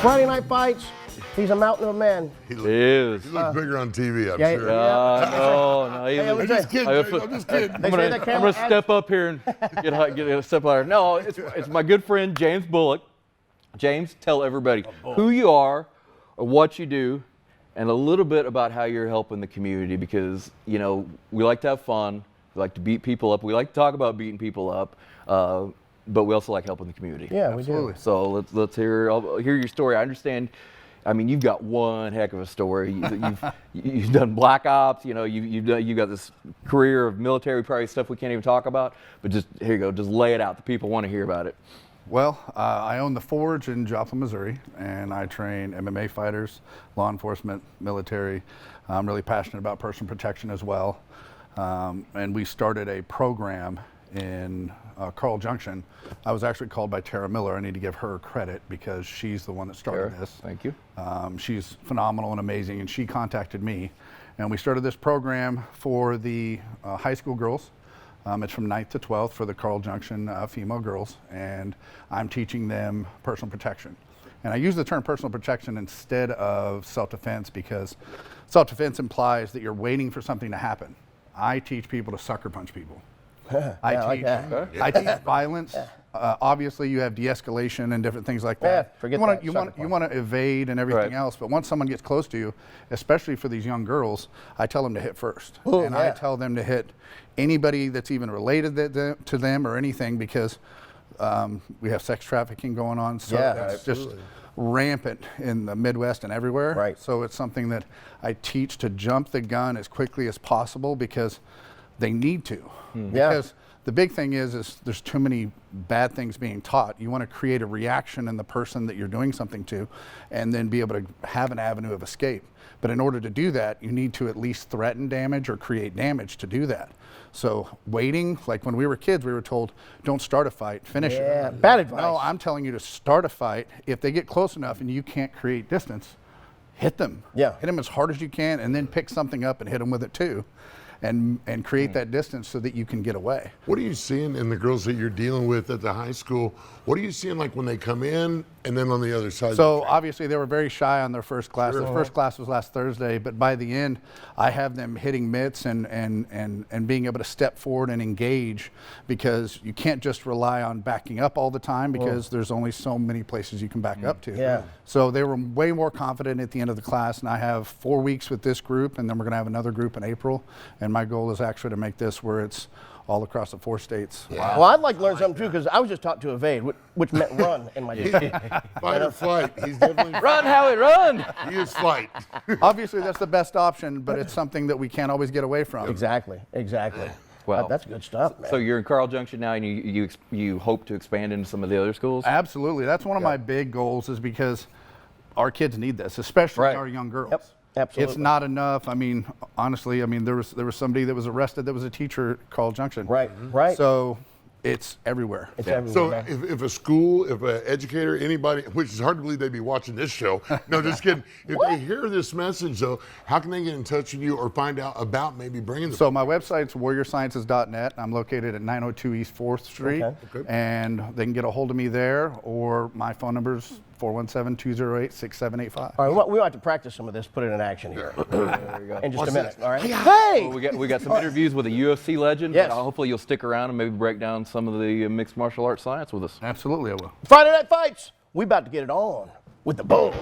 Friday Night Fights. He's a mountain of a man. He looks bigger on TV, I'm sure. No. I'm just kidding. I'm just kidding. I'm gonna step up here and get a step higher. No, it's my good friend James Bullock. James, tell everybody who you are, or what you do, and a little bit about how you're helping the community, because we like to have fun, we like to beat people up, we like to talk about beating people up, but we also like helping the community. Yeah, we do. So let's hear your story. I understand. I mean, you've got one heck of a story. You've done black ops. You've got this career of military, probably stuff we can't even talk about. But just here you go. Just lay it out. The people want to hear about it. Well, I own the Forge in Joplin, Missouri, and I train MMA fighters, law enforcement, military. I'm really passionate about personal protection as well. And we started a program in Carl Junction. I was actually called by Tara Miller. I need to give her credit because she's the one that started this. Thank you. She's phenomenal and amazing, and she contacted me. And we started this program for the high school girls. It's from 9th to 12th for the Carl Junction female girls, and I'm teaching them personal protection. And I use the term personal protection instead of self-defense because self-defense implies that you're waiting for something to happen. I teach people to sucker punch people. I teach violence. Obviously, you have de-escalation and different things like that. Forget that. that. You want to evade and everything else, but once someone gets close to you, especially for these young girls, I tell them to hit first. I tell them to hit anybody that's even related to them or anything, because we have sex trafficking going on. So that's just rampant in the Midwest and everywhere. Right. So it's something that I teach to jump the gun as quickly as possible because they need to. Because the big thing is there's too many bad things being taught. You want to create a reaction in the person that you're doing something to, and then be able to have an avenue of escape. But in order to do that, you need to at least threaten damage or create damage to do that. So waiting, like when we were kids, we were told, don't start a fight, finish it. Yeah, bad advice. No, I'm telling you to start a fight. If they get close enough and you can't create distance, hit them. Yeah. Hit them as hard as you can, and then pick something up and hit them with it too. And create that distance so that you can get away. What are you seeing in the girls that you're dealing with at the high school? What are you seeing like when they come in and then on the other side? So obviously they were very shy on their first class. Their first class was last Thursday, but by the end, I have them hitting mitts and being able to step forward and engage, because you can't just rely on backing up all the time because there's only so many places you can back up to. Yeah. So they were way more confident at the end of the class, and I have 4 weeks with this group, and then we're going to have another group in April. And my goal is actually to make this where it's all across the 4 states. Wow. Well, I'd like to learn something too, because I was just taught to evade, which meant run in my day. Fight or flight. He's definitely Run, Howie, run! He is flight. Obviously, that's the best option, but it's something that we can't always get away from. Exactly. Well, that's good stuff, man. So you're in Carl Junction now, and you hope to expand into some of the other schools? Absolutely. That's one of my big goals, is because our kids need this, especially our young girls. Yep. Absolutely. It's not enough. I mean, honestly, there was somebody that was arrested that was a teacher at Carl Junction. Right. Right. So it's everywhere. It's everywhere. So man. if a school, if an educator, anybody, which is hard to believe they'd be watching this show. No, just kidding. If they hear this message, though, how can they get in touch with you or find out about maybe bringing them? So my website's warriorsciences.net. I'm located at 902 East 4th Street. Okay. And they can get a hold of me there, or my phone number's 417-208-6785. All right, we want to practice some of this, put it in action here. There you go. In just a minute, all right? Well, we got some interviews with a UFC legend. Yes. Hopefully you'll stick around and maybe break down some of the mixed martial arts science with us. Absolutely, I will. Friday Night Fights. We about to get it on with the bull.